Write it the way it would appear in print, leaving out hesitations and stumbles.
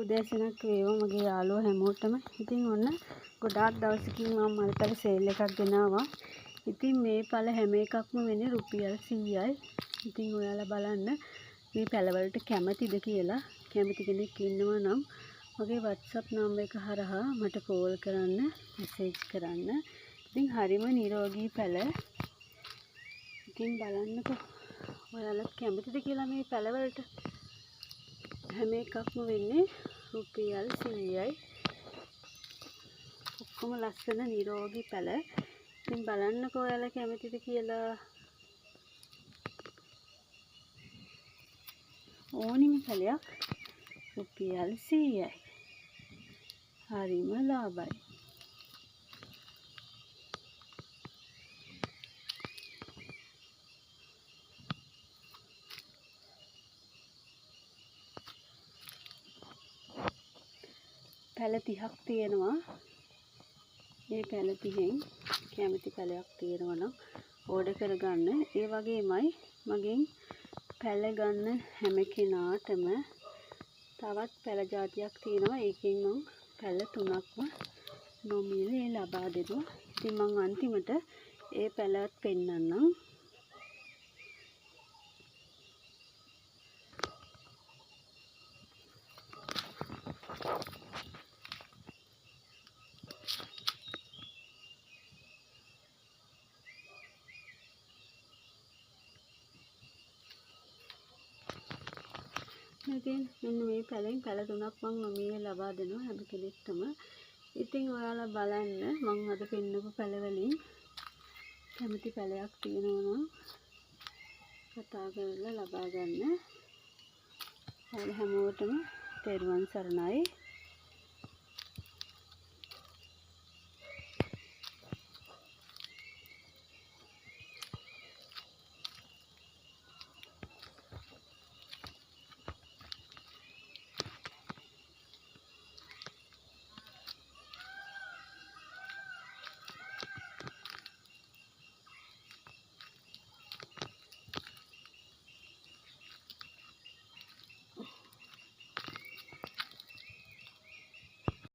උදෑසනක් වේවා මගේ යාළුවෝ හැමෝටම. ඉතින් ඔන්න ගොඩාක් දවසකින් මම මල්පැල සේල් එකක් ගෙනාවා. ඉතින් මේ පළ හැම එකක්ම වෙන්නේ රුපියල් 100යි. ඉතින් ඔයාලා බලන්න මේ පැලවලට කැමතිද කියලා. කැමති කෙනෙක් ඉන්නවා නම් මගේ WhatsApp නම්බර් එක හරහා මට කෝල් කරන්න, මැසේජ් කරන්න. ඉතින් හරිම නිරෝගී පැල. ඉතින් බලන්නකෝ ඔයාලත් කැමතිද කියලා මේ පැලවලට. හැම එකක්ම වෙන්නේ රුපියල් 100යි. ඔක්කොම ලස්සන නිරෝගී පැල. ඉතින් බලන්නකෝ ඔයාලා කැමතිද කියලා. ඕනිම පැලයක් රුපියල් 100යි. හරිම ලාභයි. පැල 30ක් තියෙනවා. මේ පැල 30න් කැමති පැලයක් තියෙනවා නම් ඕඩර් කරගන්න. ඒ වගේමයි මගෙන් පැල ගන්න හැම කෙනාටම තවත් පැල జాතියක් තියෙනවා. ඒකෙන් මම පැල 3ක්ම නොමිලේ ලබා දෙනවා. ඉතින් මම අන්තිමට ඒ පැලවත් පෙන්නන්නම්. ඉතින් මෙන්න මේ පැලෙන් පැල 3ක් මම නොමිලේ ලබා දෙනවා හැම කෙනෙක්ටම. ඉතින් ඔයාලා බලන්න මම අද පෙන්නපු පැල වලින් කැමති පැලයක් තියෙනවා නම් කතා කරලා ලබා ගන්න. ඔයාලා හැමෝටම තෙරුවන් සරණයි.